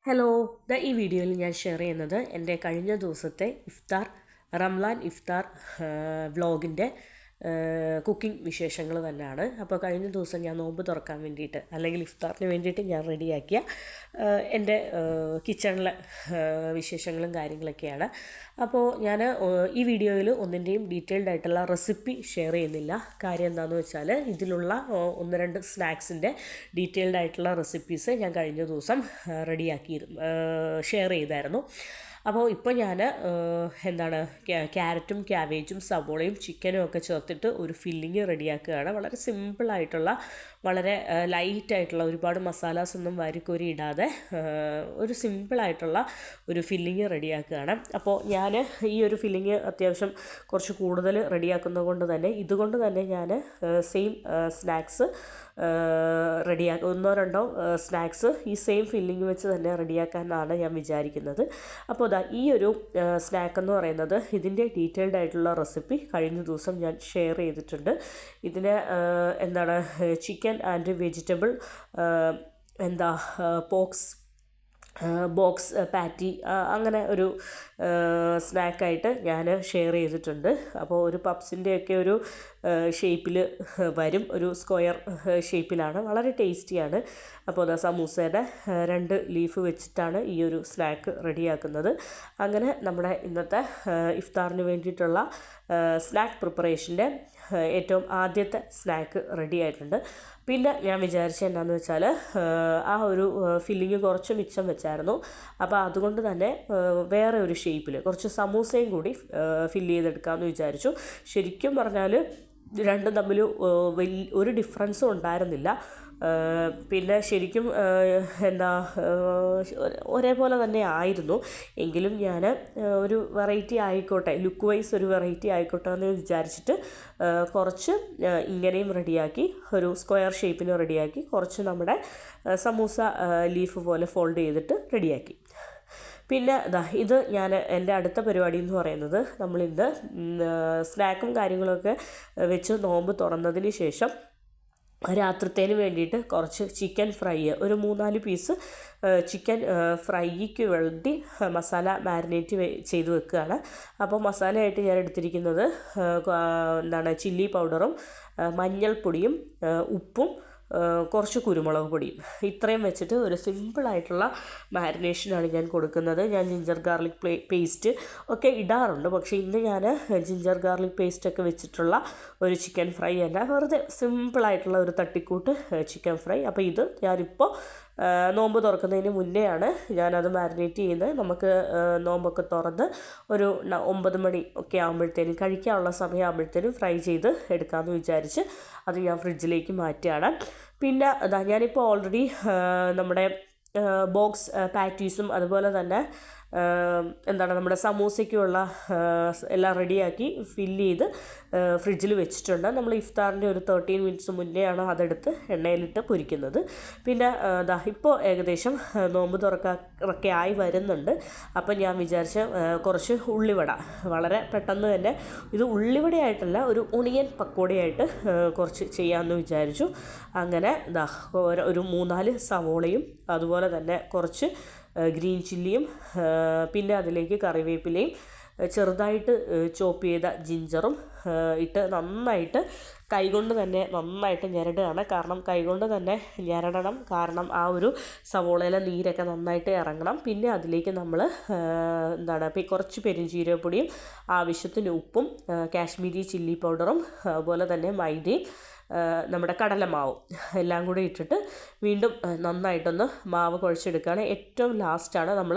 Hello, ഈ വീഡിയോയിൽ ഞാൻ ഷെയർ ചെയ്യുന്നത് എൻ്റെ കഴിഞ്ഞ ദിവസത്തെ റംലാൻ ഇഫ്താർ വ്ളോഗിൻ്റെ കുക്കിംഗ് വിശേഷങ്ങൾ തന്നെയാണ്. അപ്പോൾ കഴിഞ്ഞ ദിവസം ഞാൻ നോമ്പ് തുറക്കാൻ വേണ്ടിയിട്ട് അല്ലെങ്കിൽ ഇഫ്താറിന് വേണ്ടിയിട്ട് ഞാൻ റെഡിയാക്കിയ എൻ്റെ കിച്ചണിലെ വിശേഷങ്ങളും കാര്യങ്ങളൊക്കെയാണ്. അപ്പോൾ ഞാൻ ഈ വീഡിയോയിൽ ഒന്നിൻ്റെയും ഡീറ്റെയിൽഡ് ആയിട്ടുള്ള റെസിപ്പി ഷെയർ ചെയ്യുന്നില്ല. കാര്യം എന്താണെന്ന് വെച്ചാൽ ഇതിലുള്ള ഒന്ന് രണ്ട് സ്നാക്സിൻ്റെ ഡീറ്റെയിൽഡ് ആയിട്ടുള്ള റെസിപ്പീസ് ഞാൻ കഴിഞ്ഞ ദിവസം ഷെയർ ചെയ്തായിരുന്നു. അപ്പോൾ ഇപ്പോൾ ഞാൻ ക്യാരറ്റും ക്യാബേജും സവോളയും ചിക്കനും ഒക്കെ ചേർത്തിട്ട് ഒരു ഫില്ലിങ് റെഡിയാക്കുകയാണ്. വളരെ സിമ്പിളായിട്ടുള്ള, വളരെ ലൈറ്റായിട്ടുള്ള, ഒരുപാട് മസാലാസ് ഒന്നും വാരിക്കോരി ഇടാതെ ഒരു സിമ്പിളായിട്ടുള്ള ഒരു ഫില്ലിങ് റെഡിയാക്കുകയാണ്. അപ്പോൾ ഞാൻ ഈ ഒരു ഫില്ലിങ് അത്യാവശ്യം കുറച്ച് കൂടുതൽ റെഡിയാക്കുന്നത് കൊണ്ട് തന്നെ ഇതുകൊണ്ട് തന്നെ ഞാൻ സെയിം സ്നാക്സ് ഒന്നോ രണ്ടോ സ്നാക്സ് ഈ സെയിം ഫില്ലിങ് വെച്ച് തന്നെ റെഡിയാക്കാനാണ് ഞാൻ വിചാരിക്കുന്നത്. അപ്പോൾ ഈ ഒരു സ്നാക്ക് എന്ന് പറയുന്നത് ഇതിൻ്റെ ഡീറ്റെയിൽഡ് ആയിട്ടുള്ള റെസിപ്പി കഴിഞ്ഞ ദിവസം ഞാൻ ഷെയർ ചെയ്തിട്ടുണ്ട്. ഇതിന് ചിക്കൻ ആൻഡ് വെജിറ്റബിൾ ബോക്സ് പാറ്റി അങ്ങനെ ഒരു സ്നാക്കായിട്ട് ഞാൻ ഷെയർ ചെയ്തിട്ടുണ്ട്. അപ്പോൾ ഒരു പപ്സിൻ്റെയൊക്കെ ഒരു ഷേപ്പിൽ വരും, ഒരു സ്ക്വയർ ഷേപ്പിലാണ്, വളരെ ടേസ്റ്റിയാണ്. അപ്പോൾ സമൂസയുടെ 2 ലീഫ് വെച്ചിട്ടാണ് ഈ ഒരു സ്നാക്ക് റെഡിയാക്കുന്നത്. അങ്ങനെ നമ്മുടെ ഇന്നത്തെ ഇഫ്താറിന് വേണ്ടിയിട്ടുള്ള സ്നാക്ക് പ്രിപ്പറേഷൻ്റെ ഏറ്റവും ആദ്യത്തെ സ്നാക്ക് റെഡി ആയിട്ടുണ്ട്. പിന്നെ ഞാൻ വിചാരിച്ചത് എന്താണെന്ന് വെച്ചാൽ ആ ഒരു ഫില്ലിങ് കുറച്ച് മിച്ചം വെച്ചായിരുന്നു. അപ്പോൾ അതുകൊണ്ട് തന്നെ വേറെ ഒരു ഷേപ്പിൽ കുറച്ച് സമൂസയും കൂടി ഫില്ല് ചെയ്തെടുക്കാമെന്ന് വിചാരിച്ചു. ശരിക്കും പറഞ്ഞാൽ രണ്ടും തമ്മിൽ ഒരു ഡിഫറൻസും ഉണ്ടായിരുന്നില്ല. പിന്നെ ശരിക്കും ഒരേപോലെ തന്നെ ആയിരുന്നു. എങ്കിലും ഞാൻ ഒരു വെറൈറ്റി ആയിക്കോട്ടെ, ലുക്ക് വൈസ് ഒരു വെറൈറ്റി ആയിക്കോട്ടെ എന്ന് വിചാരിച്ചിട്ട് കുറച്ച് ഇങ്ങനെയും റെഡിയാക്കി, ഒരു സ്ക്വയർ ഷേപ്പിന് റെഡിയാക്കി, കുറച്ച് നമ്മുടെ സമൂസ ലീഫ് പോലെ ഫോൾഡ് ചെയ്തിട്ട് റെഡിയാക്കി. പിന്നെ ഇത് എൻ്റെ അടുത്ത പരിപാടി എന്ന് പറയുന്നത്, നമ്മളിന്ന് സ്നാക്കും കാര്യങ്ങളൊക്കെ വെച്ച് നോമ്പ് തുറന്നതിന് ശേഷം രാത്രിത്തേന് വേണ്ടിയിട്ട് കുറച്ച് ചിക്കൻ ഫ്രൈ, ഒരു 3-4 പീസ് ചിക്കൻ ഫ്രൈക്ക് വേണ്ടി മസാല മാരിനേറ്റ് ചെയ്ത് വെക്കുകയാണ്. അപ്പോൾ മസാലയായിട്ട് ഞാൻ എടുത്തിരിക്കുന്നത് ചില്ലി പൗഡറും മഞ്ഞൾപ്പൊടിയും ഉപ്പും കുറച്ച് കുരുമുളക് പൊടിയും, ഇത്രയും വെച്ചിട്ട് ഒരു സിമ്പിളായിട്ടുള്ള മാരിനേഷനാണ് ഞാൻ കൊടുക്കുന്നത്. ഞാൻ ജിഞ്ചർ ഗാർലിക് പേസ്റ്റ് ഒക്കെ ഇടാറുണ്ട്, പക്ഷേ ഇന്ന് ഞാൻ ജിഞ്ചർ ഗാർലിക് പേസ്റ്റൊക്കെ വെച്ചിട്ടുള്ള ഒരു ചിക്കൻ ഫ്രൈ അല്ല, വെറുതെ സിമ്പിളായിട്ടുള്ള ഒരു തട്ടിക്കൂട്ട് ചിക്കൻ ഫ്രൈ. അപ്പോൾ ഇത് ഞാനിപ്പോൾ നോമ്പ് തുറക്കുന്നതിന് മുന്നെയാണ് ഞാനത് മാരിനേറ്റ് ചെയ്യുന്നത്. നമുക്ക് നോമ്പൊക്കെ തുറന്ന് ഒരു 9 മണി ഒക്കെ ആകുമ്പോഴത്തേനും, കഴിക്കാനുള്ള സമയമാകുമ്പോഴത്തേനും ഫ്രൈ ചെയ്ത് എടുക്കാമെന്ന് വിചാരിച്ച് അത് ഞാൻ ഫ്രിഡ്ജിലേക്ക് മാറ്റുകയാണ്. പിന്നെ ഞാനിപ്പോൾ ഓൾറെഡി നമ്മുടെ ബോക്സ് പാറ്റീസും അതുപോലെ തന്നെ നമ്മുടെ സമൂസയ്ക്കുള്ള എല്ലാം റെഡിയാക്കി ഫില്ല് ചെയ്ത് ഫ്രിഡ്ജിൽ വെച്ചിട്ടുണ്ട്. നമ്മൾ ഇഫ്താറിൻ്റെ ഒരു 13 മിനിറ്റ്സ് മുന്നെയാണ് അതെടുത്ത് എണ്ണയിലിട്ട് പൊരിക്കുന്നത്. പിന്നെ ഇപ്പോൾ ഏകദേശം നോമ്പ് തുറക്കൊക്കെ ആയി വരുന്നുണ്ട്. അപ്പം ഞാൻ വിചാരിച്ച കുറച്ച് ഉള്ളിവട, വളരെ പെട്ടെന്ന് തന്നെ, ഇത് ഉള്ളിവടയായിട്ടല്ല, ഒരു ഒണിയൻ പക്കോടയായിട്ട് കുറച്ച് ചെയ്യാമെന്ന് വിചാരിച്ചു. അങ്ങനെ ഒരു 3-4 സവോളയും അതുപോലെ തന്നെ കുറച്ച് ഗ്രീൻ ചില്ലിയും പിന്നെ അതിലേക്ക് കറിവേപ്പിലയും ചെറുതായിട്ട് ചോപ്പ് ചെയ്ത ജിഞ്ചറും ഇട്ട് നന്നായിട്ട് കൈകൊണ്ട് തന്നെ നന്നായിട്ട് ഞെരടുകയാണ്. കാരണം കൈകൊണ്ട് തന്നെ ഞെരടണം, കാരണം ആ ഒരു സവോളയിലെ നീരൊക്കെ നന്നായിട്ട് ഇറങ്ങണം. പിന്നെ അതിലേക്ക് നമ്മൾ കുറച്ച് പെരുംജീരകപ്പൊടിയും ആവശ്യത്തിന് ഉപ്പും കാശ്മീരി ചില്ലി പൗഡറും അതുപോലെ തന്നെ മൈദയും നമ്മുടെ കടലമാവും എല്ലാം കൂടി ഇട്ടിട്ട് വീണ്ടും നന്നായിട്ടൊന്ന് മാവ് കുഴച്ചെടുക്കുകയാണ്. ഏറ്റവും ലാസ്റ്റാണ് നമ്മൾ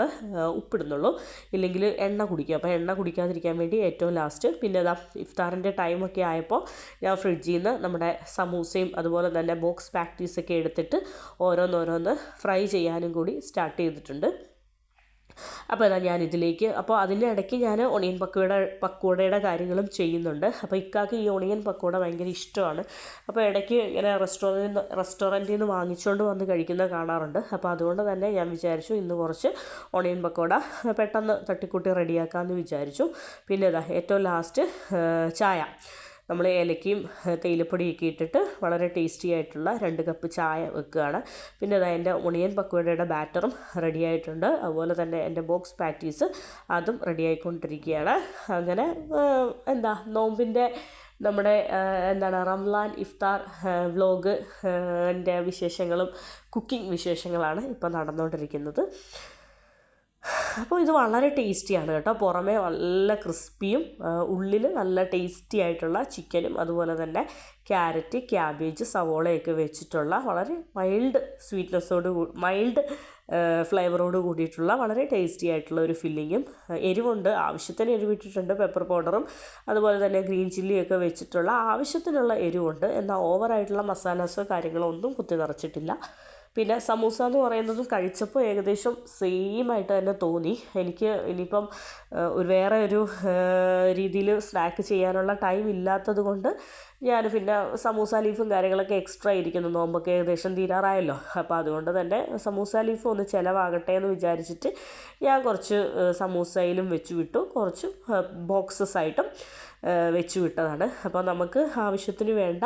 ഉപ്പിടുന്നുള്ളൂ, ഇല്ലെങ്കിൽ എണ്ണ കുടിക്കും. അപ്പോൾ എണ്ണ കുടിക്കാതിരിക്കാൻ വേണ്ടി ഏറ്റവും ലാസ്റ്റ്. പിന്നെ ഇഫ്താറിൻ്റെ ടൈമൊക്കെ ആയപ്പോൾ ഞാൻ ഫ്രിഡ്ജിൽ നിന്ന് നമ്മുടെ സമൂസയും അതുപോലെ തന്നെ ബോക്സ് പാറ്റീസൊക്കെ എടുത്തിട്ട് ഓരോന്നോരോന്ന് ഫ്രൈ ചെയ്യാനും കൂടി സ്റ്റാർട്ട് ചെയ്തിട്ടുണ്ട്. അപ്പോൾ ഞാനിതിലേക്ക്, അപ്പോൾ അതിൻ്റെ ഇടയ്ക്ക് ഞാൻ ഒണിയൻ പക്കോടയുടെ കാര്യങ്ങളും ചെയ്യുന്നുണ്ട്. അപ്പോൾ ഇക്കാക്ക് ഈ ഒണിയൻ പക്കോട ഭയങ്കര ഇഷ്ടമാണ്. അപ്പോൾ ഇടയ്ക്ക് ഇങ്ങനെ റെസ്റ്റോറൻറ്റിൽ നിന്ന് വാങ്ങിച്ചുകൊണ്ട് വന്ന് കഴിക്കുന്നത് കാണാറുണ്ട്. അപ്പോൾ അതുകൊണ്ട് തന്നെ ഞാൻ വിചാരിച്ചു ഇന്ന് കുറച്ച് ഒണിയൻ പക്കോട പെട്ടെന്ന് തട്ടിക്കൂട്ടി റെഡിയാക്കാമെന്ന് വിചാരിച്ചു. പിന്നെ ഏറ്റവും ലാസ്റ്റ് ചായ. നമ്മൾ ഏലക്കയും തേയിലപ്പൊടിയൊക്കെ ഇട്ടിട്ട് വളരെ ടേസ്റ്റി ആയിട്ടുള്ള 2 കപ്പ് ചായ വെക്കുകയാണ്. പിന്നെ അതായത് എൻ്റെ ഒണിയൻ പക്കോടയുടെ ബാറ്ററും റെഡി ആയിട്ടുണ്ട്. അതുപോലെ തന്നെ എൻ്റെ ബോക്സ് പാറ്റീസ് അതും റെഡി ആയിക്കൊണ്ടിരിക്കുകയാണ്. അങ്ങനെ നോമ്പിൻ്റെ നമ്മുടെ റംലാൻ ഇഫ്താർ വ്ലോഗ് എൻ്റെ വിശേഷങ്ങളും കുക്കിംഗ് വിശേഷങ്ങളാണ് ഇപ്പോൾ നടന്നുകൊണ്ടിരിക്കുന്നത്. അപ്പോൾ ഇത് വളരെ ടേസ്റ്റിയാണ് കേട്ടോ. പുറമേ നല്ല ക്രിസ്പിയും ഉള്ളിൽ നല്ല ടേസ്റ്റി ആയിട്ടുള്ള ചിക്കനും അതുപോലെ തന്നെ ക്യാരറ്റ്, ക്യാബേജ്, സവോളയൊക്കെ വെച്ചിട്ടുള്ള വളരെ മൈൽഡ് ഫ്ലേവറോട് കൂടിയിട്ടുള്ള വളരെ ടേസ്റ്റി ആയിട്ടുള്ള ഒരു ഫില്ലിങ്ങും, എരിവുണ്ട്, ആവശ്യത്തിന് എരിവിട്ടിട്ടുണ്ട്, പെപ്പർ പൗഡറും അതുപോലെ തന്നെ ഗ്രീൻ ചില്ലിയൊക്കെ വെച്ചിട്ടുള്ള ആവശ്യത്തിനുള്ള എരിവുണ്ട്. എന്നാൽ ഓവറായിട്ടുള്ള മസാലാസോ കാര്യങ്ങളോ ഒന്നും കുത്തി നിറച്ചിട്ടില്ല. പിന്നെ സമൂസ എന്ന് പറയുന്നതും കഴിച്ചപ്പോൾ ഏകദേശം സെയിം ആയിട്ട് തന്നെ തോന്നി എനിക്ക്. ഇനിയിപ്പം വേറെ ഒരു രീതിയിൽ സ്നാക്ക് ചെയ്യാനുള്ള ടൈം ഇല്ലാത്തത് കൊണ്ട് ഞാൻ പിന്നെ സമൂസ ലീഫും കാര്യങ്ങളൊക്കെ എക്സ്ട്രാ ഇരിക്കുന്നു. നോമ്പൊക്കെ ഏകദേശം തീരാറായല്ലോ. അപ്പോൾ അതുകൊണ്ട് തന്നെ സമൂസ ലീഫ് ഒന്ന് ചിലവാകട്ടെ എന്ന് വിചാരിച്ചിട്ട് ഞാൻ കുറച്ച് സമൂസയിലും വെച്ച് വിട്ടു, കുറച്ച് ബോക്സസ് ആയിട്ടും വെച്ച് വിട്ടതാണ്. അപ്പോൾ നമുക്ക് ആവശ്യത്തിന് വേണ്ട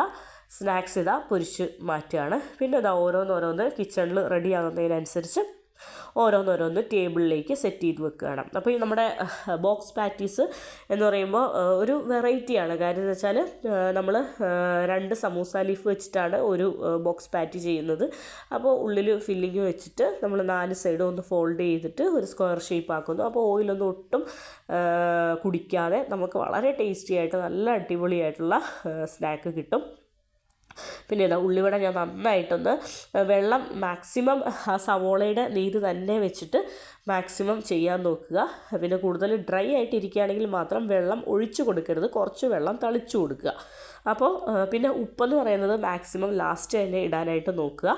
സ്നാക്സ് പൊരിച്ച് മാറ്റുകയാണ്. പിന്നെ ഓരോന്നോരോന്ന് കിച്ചണിൽ റെഡി ആകുന്നതിനനുസരിച്ച് ഓരോന്നോരോന്ന് ടേബിളിലേക്ക് സെറ്റ് ചെയ്ത് വെക്കുകയാണ്. അപ്പോൾ ഈ നമ്മുടെ ബോക്സ് പാറ്റീസ് എന്ന് പറയുമ്പോൾ ഒരു വെറൈറ്റിയാണ്. കാര്യം എന്ന് വെച്ചാൽ നമ്മൾ 2 സമൂസ ലീഫ് വെച്ചിട്ടാണ് ഒരു ബോക്സ് പാറ്റി ചെയ്യുന്നത്. അപ്പോൾ ഉള്ളിൽ ഫില്ലിങ് വെച്ചിട്ട് നമ്മൾ 4 സൈഡും ഒന്ന് ഫോൾഡ് ചെയ്തിട്ട് ഒരു സ്ക്വയർ ഷേപ്പ് ആക്കുന്നു. അപ്പോൾ ഓയിലൊന്നും ഒട്ടും കുടിക്കാതെ നമുക്ക് വളരെ ടേസ്റ്റി ആയിട്ട് നല്ല അടിപൊളിയായിട്ടുള്ള സ്നാക്ക് കിട്ടും. പിന്നെ ഉള്ളിവട ഞാൻ നന്നായിട്ടൊന്ന് വെള്ളം മാക്സിമം ആ സവോളയുടെ നീര് തന്നെ വെച്ചിട്ട് മാക്സിമം ചെയ്യാൻ നോക്കുക. പിന്നെ കൂടുതൽ ഡ്രൈ ആയിട്ട് ഇരിക്കുകയാണെങ്കിൽ മാത്രം വെള്ളം ഒഴിച്ചു കൊടുക്കരുത്, കുറച്ച് വെള്ളം തളിച്ചു കൊടുക്കുക. അപ്പോൾ പിന്നെ ഉപ്പെന്ന് പറയുന്നത് മാക്സിമം ലാസ്റ്റ് തന്നെ ഇടാനായിട്ട് നോക്കുക.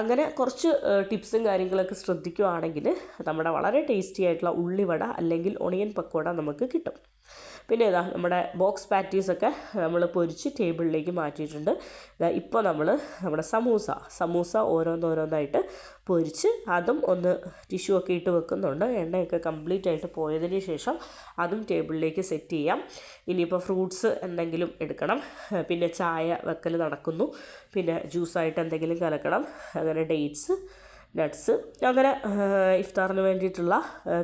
അങ്ങനെ കുറച്ച് ടിപ്സും കാര്യങ്ങളൊക്കെ ശ്രദ്ധിക്കുകയാണെങ്കിൽ നമ്മുടെ വളരെ ടേസ്റ്റി ആയിട്ടുള്ള ഉള്ളിവട അല്ലെങ്കിൽ ഒണിയൻ പക്കോട നമുക്ക് കിട്ടും. പിന്നെ നമ്മുടെ ബോക്സ് പാറ്റീസൊക്കെ നമ്മൾ പൊരിച്ച് ടേബിളിലേക്ക് മാറ്റിയിട്ടുണ്ട്. ഇപ്പോൾ നമ്മുടെ സമൂസ ഓരോന്നോരോന്നായിട്ട് പൊരിച്ച് അതും ഒന്ന് ടിഷ്യൂ ഒക്കെ ഇട്ട് വെക്കുന്നുണ്ട്. എണ്ണയൊക്കെ കംപ്ലീറ്റ് ആയിട്ട് പോയതിന് ശേഷം അതും ടേബിളിലേക്ക് സെറ്റ് ചെയ്യാം. ഇനിയിപ്പോൾ ഫ്രൂട്ട്സ് എന്തെങ്കിലും എടുക്കണം, പിന്നെ ചായ വെക്കൽ നടക്കുന്നു, പിന്നെ ജ്യൂസായിട്ട് എന്തെങ്കിലും കലക്കണം, അങ്ങനെ ഡേറ്റ്സ്, നട്ട്സ്, അങ്ങനെ ഇഫ്താറിന് വേണ്ടിയിട്ടുള്ള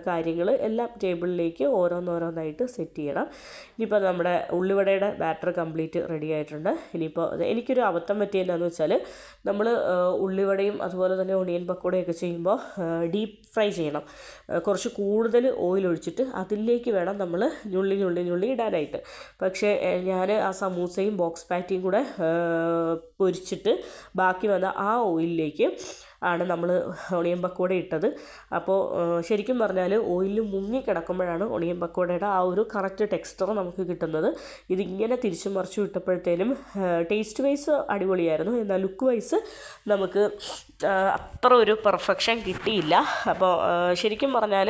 കാര്യങ്ങൾ എല്ലാം ടേബിളിലേക്ക് ഓരോന്നോരോന്നായിട്ട് സെറ്റ് ചെയ്യണം. ഇനിയിപ്പോൾ നമ്മുടെ ഉള്ളിവടയുടെ ബാറ്റർ കംപ്ലീറ്റ് റെഡി ആയിട്ടുണ്ട്. ഇനിയിപ്പോൾ എനിക്കൊരു അബദ്ധം പറ്റിയെന്നാന്ന് വെച്ചാൽ നമ്മൾ ഉള്ളിവടയും അതുപോലെ തന്നെ ഒണിയൻ പക്കോടയൊക്കെ ചെയ്യുമ്പോൾ ഡീപ്പ് ഫ്രൈ ചെയ്യണം. കുറച്ച് കൂടുതൽ ഓയിൽ ഒഴിച്ചിട്ട് അതിലേക്ക് വേണം നമ്മൾ ഞുള്ളി ഇടാനായിട്ട്. പക്ഷേ ഞാൻ ആ സമൂസയും ബോക്സ് പാറ്റിയും കൂടെ പൊരിച്ചിട്ട് ബാക്കി വന്ന ആ ഓയിലിലേക്ക് ആണ് നമ്മൾ ഒണിയൻ പക്കോട ഇട്ടത്. അപ്പോൾ ശരിക്കും പറഞ്ഞാൽ ഓയിലിൽ മുങ്ങിക്കിടക്കുമ്പോഴാണ് ഒണിയൻ പക്കോടയുടെ ആ ഒരു കറക്റ്റ് ടെക്സ്ചർ നമുക്ക് കിട്ടുന്നത്. ഇതിങ്ങനെ തിരിച്ചു മറിച്ചു ഇട്ടപ്പോഴത്തേനും ടേസ്റ്റ് വൈസ് അടിപൊളിയായിരുന്നു, എന്നാൽ ലുക്ക് വൈസ് നമുക്ക് അത്ര ഒരു പെർഫെക്ഷൻ കിട്ടിയില്ല. അപ്പോൾ ശരിക്കും പറഞ്ഞാൽ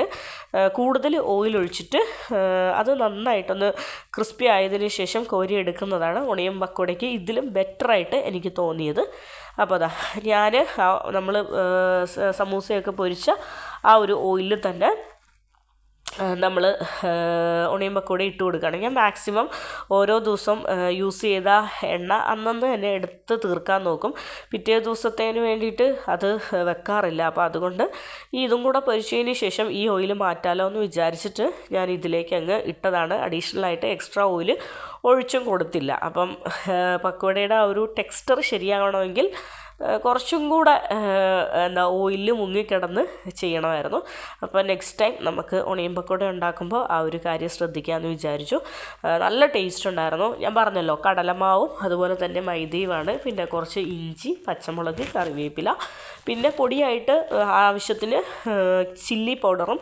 കൂടുതൽ ഓയിൽ ഒഴിച്ചിട്ട് അത് നന്നായിട്ടൊന്ന് ക്രിസ്പി ആയതിനു ശേഷം കോരി എടുക്കുന്നതാണ് ഒണിയൻ പക്കോടയ്ക്ക് ഇതിലും ബെറ്ററായിട്ട് എനിക്ക് തോന്നിയത്. അപ്പോൾ ഞാൻ നമ്മൾ സമൂസയൊക്കെ പൊരിച്ച ആ ഒരു ഓയിലിൽ തന്നെ നമ്മൾ ഒണിയൻ പക്കോട ഇട്ട് കൊടുക്കുകയാണ്. ഞാൻ മാക്സിമം ഓരോ ദിവസം യൂസ് ചെയ്ത എണ്ണ അന്നന്ന് തന്നെ എടുത്ത് തീർക്കാൻ നോക്കും. പിറ്റേ ദിവസത്തേന് വേണ്ടിയിട്ട് അത് വെക്കാറില്ല. അപ്പോൾ അതുകൊണ്ട് ഇതും കൂടെ പൊരിച്ചതിന് ശേഷം ഈ ഓയിൽ മാറ്റാലോ എന്ന് വിചാരിച്ചിട്ട് ഞാൻ ഇതിലേക്ക് അങ്ങ് ഇട്ടതാണ്. അഡീഷണലായിട്ട് എക്സ്ട്രാ ഓയിൽ ഒഴിച്ചും കൊടുത്തില്ല. അപ്പം പക്കോടയുടെ ആ ഒരു ടെക്സ്ചർ ശരിയാകണമെങ്കിൽ കുറച്ചും കൂടെ ഓയിലിൽ മുങ്ങിക്കിടന്ന് ചെയ്യണമായിരുന്നു. അപ്പോൾ നെക്സ്റ്റ് ടൈം നമുക്ക് ഒണിയൻ പക്കോട ഉണ്ടാക്കുമ്പോൾ ആ ഒരു കാര്യം ശ്രദ്ധിക്കാമെന്ന് വിചാരിച്ചു. നല്ല ടേസ്റ്റ് ഉണ്ടായിരുന്നു. ഞാൻ പറഞ്ഞല്ലോ, കടലമാവും അതുപോലെ തന്നെ മൈദയുമാണ്. പിന്നെ കുറച്ച് ഇഞ്ചി, പച്ചമുളക്, കറിവേപ്പില, പിന്നെ പൊടിയായിട്ട് ആവശ്യത്തിന് ചില്ലി പൗഡറും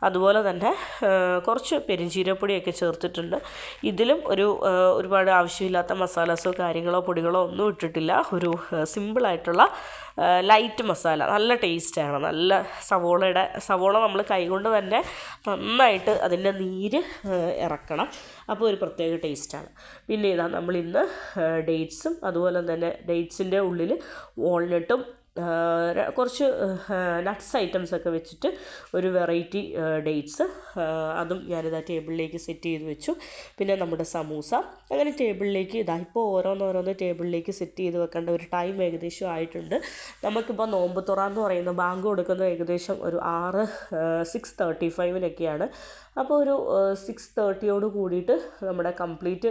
അതുപോലെ തന്നെ കുറച്ച് പെരുംജീരകപ്പൊടിയൊക്കെ ചേർത്തിട്ടുണ്ട്. ഇതിലും ഒരുപാട് ആവശ്യമില്ലാത്ത മസാലാസോ കാര്യങ്ങളോ പൊടികളോ ഒന്നും ഇട്ടിട്ടില്ല. ഒരു സിമ്പിളായിട്ടുള്ള ലൈറ്റ് മസാല, നല്ല ടേസ്റ്റാണ്. നല്ല സവോള നമ്മൾ കൈകൊണ്ട് തന്നെ നന്നായിട്ട് അതിൻ്റെ നീര് ഇറക്കണം. അപ്പോൾ ഒരു പ്രത്യേക ടേസ്റ്റാണ്. പിന്നെ നമ്മളിന്ന് ഡേറ്റ്സും അതുപോലെ തന്നെ ഡേറ്റ്സിൻ്റെ ഉള്ളിൽ വാൾനട്ടും കുറച്ച് നട്ട്സ് ഐറ്റംസൊക്കെ വെച്ചിട്ട് ഒരു വെറൈറ്റി ഡേറ്റ്സ്, അതും ഞാനിതാ ടേബിളിലേക്ക് സെറ്റ് ചെയ്ത് വെച്ചു. പിന്നെ നമ്മുടെ സമൂസ. അങ്ങനെ ടേബിളിലേക്ക് ഇപ്പോൾ ഓരോന്നോരോന്ന് ടേബിളിലേക്ക് സെറ്റ് ചെയ്ത് വെക്കേണ്ട ഒരു ടൈം ഏകദേശം ആയിട്ടുണ്ട്. നമുക്കിപ്പോൾ നോമ്പ് തുറ എന്ന് പറയുന്ന ബാങ്ക് കൊടുക്കുന്നത് ഏകദേശം ഒരു 6:35 അപ്പോൾ ഒരു 6:30 കൂടിയിട്ട് നമ്മുടെ കംപ്ലീറ്റ്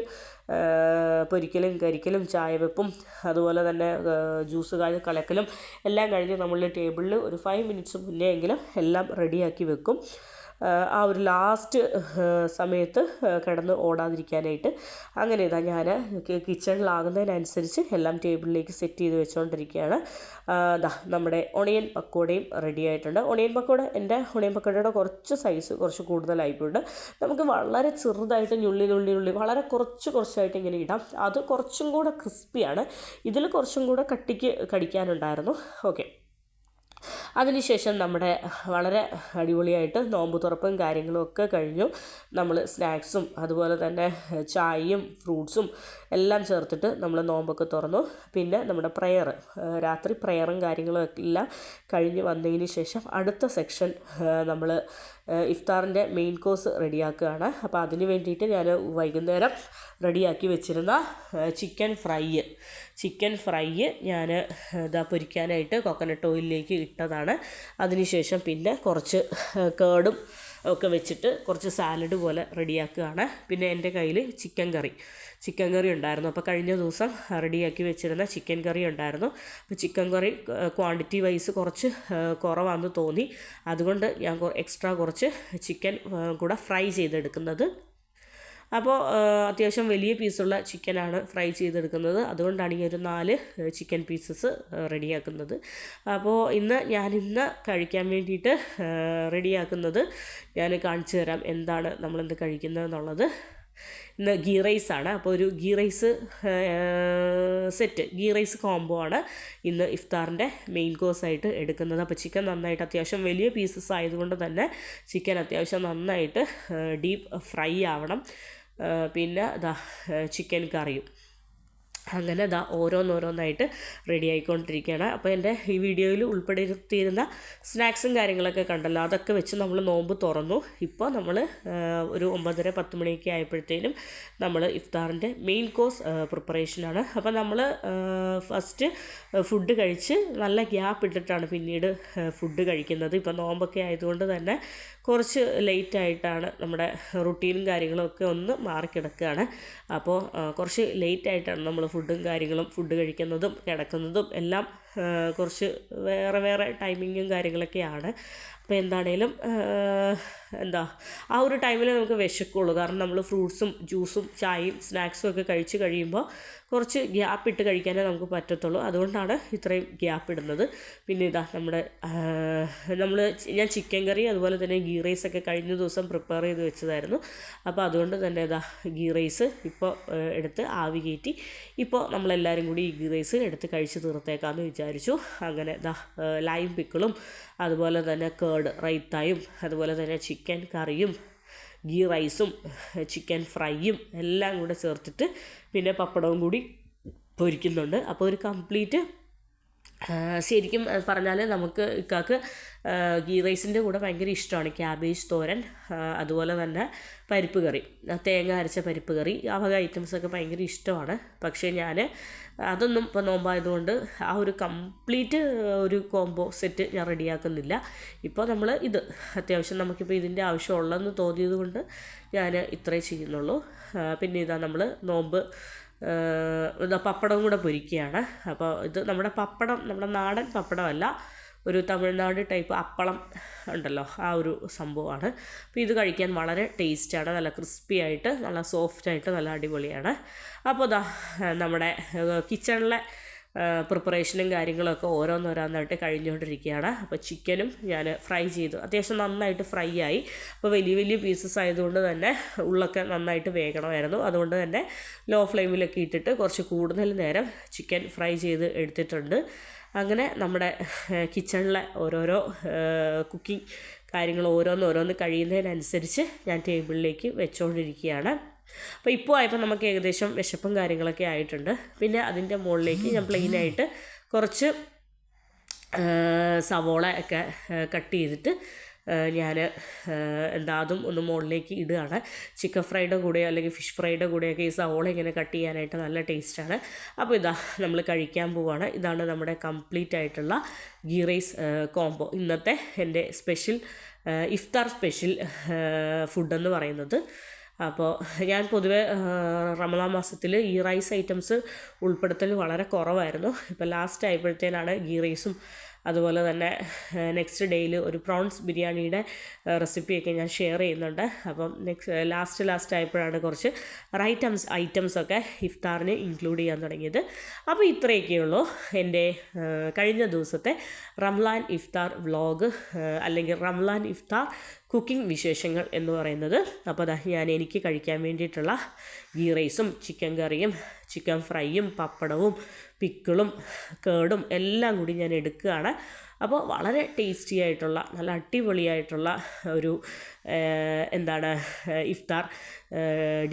പൊരിക്കലും കരിക്കലും ചായ വെപ്പും അതുപോലെ തന്നെ ജ്യൂസ് കലക്കലും എല്ലാം കഴിഞ്ഞ് നമ്മൾ ടേബിളിൽ ഒരു 5 മിനിറ്റ്സ് മുന്നേ എങ്കിലും എല്ലാം റെഡിയാക്കി വെക്കും. ആ ഒരു ലാസ്റ്റ് സമയത്ത് കിടന്ന് ഓടാതിരിക്കാനായിട്ട്. അങ്ങനെ ഇതാ ഞാൻ കിച്ചണിലാകുന്നതിനനുസരിച്ച് എല്ലാം ടേബിളിലേക്ക് സെറ്റ് ചെയ്ത് വെച്ചുകൊണ്ടിരിക്കുകയാണ്. നമ്മുടെ ഒണിയൻ പക്കോടയും റെഡി ആയിട്ടുണ്ട്. എൻ്റെ ഒണിയൻ പക്കോടയുടെ കുറച്ച് സൈസ് കുറച്ച് കൂടുതലായിട്ടുണ്ട്. നമുക്ക് വളരെ ചെറുതായിട്ട് ഞുള്ളി വളരെ കുറച്ചായിട്ട് ഇങ്ങനെ ഇടാം. അത് കുറച്ചും കൂടെ ക്രിസ്പിയാണ്. ഇതിൽ കുറച്ചും കൂടെ കട്ടിക്ക് കടിക്കാനുണ്ടായിരുന്നു. ഓക്കെ, അതിനുശേഷം നമ്മുടെ വളരെ അടിപൊളിയായിട്ട് നോമ്പ് തുറപ്പും കാര്യങ്ങളും ഒക്കെ കഴിഞ്ഞു. നമ്മൾ സ്നാക്സും അതുപോലെ തന്നെ ചായയും ഫ്രൂട്ട്സും എല്ലാം ചേർത്തിട്ട് നമ്മൾ നോമ്പൊക്കെ തുറന്നു. പിന്നെ നമ്മുടെ രാത്രി പ്രയറും കാര്യങ്ങളും എല്ലാം കഴിഞ്ഞ് വന്നതിന് ശേഷം അടുത്ത സെക്ഷൻ നമ്മൾ ഇഫ്താറിൻ്റെ മെയിൻ കോഴ്സ് റെഡിയാക്കുകയാണ്. അപ്പോൾ അതിന് വേണ്ടിയിട്ട് ഞാൻ വൈകുന്നേരം റെഡിയാക്കി വെച്ചിരുന്ന ചിക്കൻ ഫ്രൈ ഞാൻ പൊരിക്കാനായിട്ട് കോക്കനട്ട് ഓയിലിലേക്ക് ഇട്ടതാണ്. അതിനുശേഷം പിന്നെ കുറച്ച് കേടും ഒക്കെ വെച്ചിട്ട് കുറച്ച് സാലഡ് പോലെ റെഡിയാക്കുകയാണ്. പിന്നെ എൻ്റെ കയ്യിൽ ചിക്കൻ കറി ഉണ്ടായിരുന്നു. അപ്പോൾ കഴിഞ്ഞ ദിവസം റെഡിയാക്കി വെച്ചിരുന്ന ചിക്കൻ കറി ഉണ്ടായിരുന്നു. അപ്പോൾ ചിക്കൻ കറി ക്വാണ്ടിറ്റി വൈസ് കുറച്ച് കുറവാണെന്ന് തോന്നി. അതുകൊണ്ട് ഞാൻ എക്സ്ട്രാ കുറച്ച് ചിക്കൻ കൂടെ ഫ്രൈ ചെയ്തെടുക്കുന്നത്. അപ്പോൾ അത്യാവശ്യം വലിയ പീസുള്ള ചിക്കനാണ് ഫ്രൈ ചെയ്തെടുക്കുന്നത്. അതുകൊണ്ടാണ് ഈ ഒരു 4 ചിക്കൻ പീസസ് റെഡിയാക്കുന്നത്. അപ്പോൾ ഇന്ന് കഴിക്കാൻ വേണ്ടിയിട്ട് റെഡിയാക്കുന്നത് ഞാൻ കാണിച്ചു തരാം എന്താണ് നമ്മളിന്ന് കഴിക്കുന്നത് എന്നുള്ളത്. ഇന്ന് ഗീ റൈസാണ്. അപ്പോൾ ഒരു ഗീ റൈസ് കോംബോ ആണ് ഇന്ന് ഇഫ്താറിൻ്റെ മെയിൻ കോഴ്സായിട്ട് എടുക്കുന്നത്. അപ്പോൾ ചിക്കൻ നന്നായിട്ട് അത്യാവശ്യം വലിയ പീസസ് ആയതുകൊണ്ട് തന്നെ ചിക്കൻ അത്യാവശ്യം നന്നായിട്ട് ഡീപ്പ് ഫ്രൈ ആവണം. പിന്നെ ചിക്കൻ കറിയും അങ്ങനെ ഓരോന്നോരോന്നായിട്ട് റെഡി ആയിക്കൊണ്ടിരിക്കുകയാണ്. അപ്പോൾ എൻ്റെ ഈ വീഡിയോയിൽ ഉൾപ്പെടുത്തിയിരുന്ന സ്നാക്സും കാര്യങ്ങളൊക്കെ കണ്ടല്ലോ, അതൊക്കെ വെച്ച് നമ്മൾ നോമ്പ് തുറന്നു. ഇപ്പോൾ നമ്മൾ ഒരു 9:30-10 മണിയൊക്കെ ആയപ്പോഴത്തേനും നമ്മൾ ഇഫ്താറിൻ്റെ മെയിൻ കോഴ്സ് പ്രിപ്പറേഷനാണ്. അപ്പോൾ നമ്മൾ ഫസ്റ്റ് ഫുഡ് കഴിച്ച് നല്ല ഗ്യാപ്പ് ഇട്ടിട്ടാണ് പിന്നീട് ഫുഡ് കഴിക്കുന്നത്. ഇപ്പോൾ നോമ്പൊക്കെ ആയതുകൊണ്ട് തന്നെ കുറച്ച് ലേറ്റായിട്ടാണ് നമ്മുടെ റുട്ടീനും കാര്യങ്ങളും ഒക്കെ ഒന്ന് മാറിക്കിടക്കുകയാണ്. അപ്പോൾ കുറച്ച് ലേറ്റായിട്ടാണ് നമ്മൾ ഫുഡ് കഴിക്കുന്നതും കിടക്കുന്നതും എല്ലാം കുറച്ച് വേറെ ടൈമിങ്ങും കാര്യങ്ങളൊക്കെയാണ്. അപ്പോൾ എന്താണേലും ആ ഒരു ടൈമിൽ നമുക്ക് വിശക്കുള്ളൂ. കാരണം നമ്മൾ ഫ്രൂട്ട്സും ജ്യൂസും ചായയും സ്നാക്സും ഒക്കെ കഴിച്ച് കഴിയുമ്പോൾ കുറച്ച് ഗ്യാപ്പ് ഇട്ട് കഴിക്കാനേ നമുക്ക് പറ്റത്തുള്ളൂ. അതുകൊണ്ടാണ് ഇത്രയും ഗ്യാപ്പ് ഇടുന്നത്. പിന്നെ ഞാൻ ചിക്കൻ കറി അതുപോലെ തന്നെ ഗീ റൈസൊക്കെ കഴിഞ്ഞ ദിവസം പ്രിപ്പയർ ചെയ്ത് വെച്ചതായിരുന്നു. അപ്പോൾ അതുകൊണ്ട് തന്നെ ഗീ റൈസ് ഇപ്പോൾ എടുത്ത് ആവി കയറ്റി ഇപ്പോൾ നമ്മളെല്ലാവരും കൂടി ഈ ഗീ റൈസ് എടുത്ത് കഴിച്ച് തീർത്തേക്കാമെന്ന് വിചാരിച്ചു. അങ്ങനെ ലൈം പിക്കിളും അതുപോലെ തന്നെ കേർഡ് റൈത്തായും അതുപോലെ തന്നെ ചിക്കൻ കറിയും ഗീ റൈസും ചിക്കൻ ഫ്രൈയും എല്ലാം കൂടെ ചേർത്തിട്ട് പിന്നെ പപ്പടവും കൂടി പൊരിക്കുന്നുണ്ട്. അപ്പോൾ ഒരു കംപ്ലീറ്റ് ശരിക്കും പറഞ്ഞാൽ നമുക്ക് ഇക്കാക്ക് ഗീ റൈസിൻ്റെ കൂടെ ഭയങ്കര ഇഷ്ടമാണ് ക്യാബേജ് തോരൻ, അതുപോലെ തന്നെ പരിപ്പ് കറി, തേങ്ങ അരച്ച പരിപ്പ് കറി, ആ വക ഐറ്റംസൊക്കെ ഭയങ്കര ഇഷ്ടമാണ്. പക്ഷേ ഞാൻ അതൊന്നും ഇപ്പോൾ നോമ്പായതുകൊണ്ട് ആ ഒരു കംപ്ലീറ്റ് ഒരു കോംബോ സെറ്റ് ഞാൻ റെഡിയാക്കുന്നില്ല. ഇപ്പോൾ നമ്മൾ അത്യാവശ്യം നമുക്കിപ്പോൾ ഇതിൻ്റെ ആവശ്യമുള്ളതെന്ന് തോന്നിയത് കൊണ്ട് ഞാൻ ഇത്രേ ചെയ്യുന്നുള്ളൂ. പിന്നെ നമ്മൾ നോമ്പ് പപ്പടവും കൂടെ പൊരിക്കുകയാണ്. അപ്പോൾ നമ്മുടെ പപ്പടം നമ്മുടെ നാടൻ പപ്പടമല്ല, ഒരു തമിഴ്നാട് ടൈപ്പ് അപ്പളം ഉണ്ടല്ലോ, ആ ഒരു സംഭവമാണ്. അപ്പോൾ ഇത് കഴിക്കാൻ വളരെ ടേസ്റ്റാണ്, നല്ല ക്രിസ്പി ആയിട്ട് നല്ല സോഫ്റ്റായിട്ട് നല്ല അടിപൊളിയാണ്. അപ്പോൾ നമ്മുടെ കിച്ചണിലെ പ്രിപ്പറേഷനും കാര്യങ്ങളൊക്കെ ഓരോന്നോരോന്നായിട്ട് കഴിഞ്ഞുകൊണ്ടിരിക്കുകയാണ്. അപ്പോൾ ചിക്കനും ഞാൻ ഫ്രൈ ചെയ്തു, അത്യാവശ്യം നന്നായിട്ട് ഫ്രൈ ആയി. അപ്പോൾ വലിയ പീസസ് ആയതുകൊണ്ട് തന്നെ ഉള്ളൊക്കെ നന്നായിട്ട് വേകണമായിരുന്നു. അതുകൊണ്ട് തന്നെ ലോ ഫ്ലെയിമിലൊക്കെ ഇട്ടിട്ട് കുറച്ച് കൂടുതൽ നേരം ചിക്കൻ ഫ്രൈ ചെയ്ത് എടുത്തിട്ടുണ്ട്. അങ്ങനെ നമ്മുടെ കിച്ചണിലെ ഓരോരോ കുക്കിംഗ് കാര്യങ്ങൾ ഓരോന്ന് കഴിയുന്നതിനനുസരിച്ച് ഞാൻ ടേബിളിലേക്ക് വെച്ചുകൊണ്ടിരിക്കുകയാണ്. അപ്പോൾ ഇപ്പോൾ ആയപ്പോൾ നമുക്ക് ഏകദേശം വിശപ്പും കാര്യങ്ങളൊക്കെ ആയിട്ടുണ്ട്. പിന്നെ അതിൻ്റെ മുകളിലേക്ക് ഞാൻ പ്ലെയിനായിട്ട് കുറച്ച് സവോള ഒക്കെ കട്ട് ചെയ്തിട്ട് ഞാൻ അതും ഒന്ന് മുകളിലേക്ക് ഇടുകയാണ്. ചിക്കൻ ഫ്രൈയുടെ കൂടെയോ അല്ലെങ്കിൽ ഫിഷ് ഫ്രൈയുടെ കൂടെയൊക്കെ ഈ സവോള ഇങ്ങനെ കട്ട് ചെയ്യാനായിട്ട് നല്ല ടേസ്റ്റാണ്. അപ്പോൾ ഇതാ നമ്മൾ കഴിക്കാൻ പോവുകയാണ്. ഇതാണ് നമ്മുടെ കംപ്ലീറ്റ് ആയിട്ടുള്ള ഗീ റൈസ് കോംബോ, ഇന്നത്തെ എൻ്റെ സ്പെഷ്യൽ ഇഫ്താർ സ്പെഷ്യൽ ഫുഡെന്ന് പറയുന്നത്. അപ്പോൾ ഞാൻ പൊതുവെ റമദാൻ മാസത്തിൽ ഈ റൈസ് ഐറ്റംസ് ഉൾപ്പെടുത്തൽ വളരെ കുറവായിരുന്നു. ഇപ്പോൾ ലാസ്റ്റ് ആയപ്പോഴത്തേനാണ് ഗീ റൈസും അതുപോലെ തന്നെ നെക്സ്റ്റ് ഡേയിൽ ഒരു പ്രോൺസ് ബിരിയാണിയുടെ റെസിപ്പിയൊക്കെ ഞാൻ ഷെയർ ചെയ്യുന്നുണ്ട്. അപ്പം ലാസ്റ്റ് ആയപ്പോഴാണ് കുറച്ച് ഐറ്റംസൊക്കെ ഇഫ്താറിന് ഇൻക്ലൂഡ് ചെയ്യാൻ തുടങ്ങിയത്. അപ്പോൾ ഇത്രയൊക്കെയുള്ളൂ എൻ്റെ കഴിഞ്ഞ ദിവസത്തെ റംലാൻ ഇഫ്താർ വ്ളോഗ് അല്ലെങ്കിൽ റംലാൻ ഇഫ്താർ കുക്കിംഗ് വിശേഷങ്ങൾ എന്ന് പറയുന്നത്. അപ്പോൾ എനിക്ക് കഴിക്കാൻ വേണ്ടിയിട്ടുള്ള ഗീ റൈസും ചിക്കൻ കറിയും ചിക്കൻ ഫ്രൈയും പപ്പടവും പിക്കിളും കേടും എല്ലാം കൂടി ഞാൻ എടുക്കുകയാണ്. അപ്പോൾ വളരെ ടേസ്റ്റി ആയിട്ടുള്ള നല്ല അടിപൊളിയായിട്ടുള്ള ഒരു ഇഫ്താർ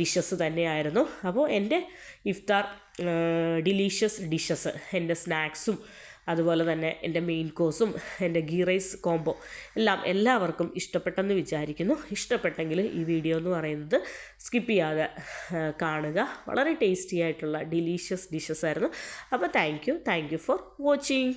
ഡിഷസ് തന്നെയായിരുന്നു. അപ്പോൾ എൻ്റെ ഇഫ്താർ ഡിലീഷ്യസ് ഡിഷസ്, എൻ്റെ സ്നാക്സും അതുപോലെ തന്നെ എൻ്റെ മെയിൻ കോഴ്സും എൻ്റെ ഗീ റൈസ് കോംബോ എല്ലാവർക്കും ഇഷ്ടപ്പെട്ടെന്ന് വിചാരിക്കുന്നു. ഇഷ്ടപ്പെട്ടെങ്കിൽ ഈ വീഡിയോ എന്ന് പറയുന്നത് സ്കിപ്പ് ചെയ്യാതെ കാണുക. വളരെ ടേസ്റ്റി ആയിട്ടുള്ള ഡിലീഷ്യസ് ഡിഷസ് ആയിരുന്നു. അപ്പോൾ താങ്ക് യു ഫോർ വാച്ചിങ്.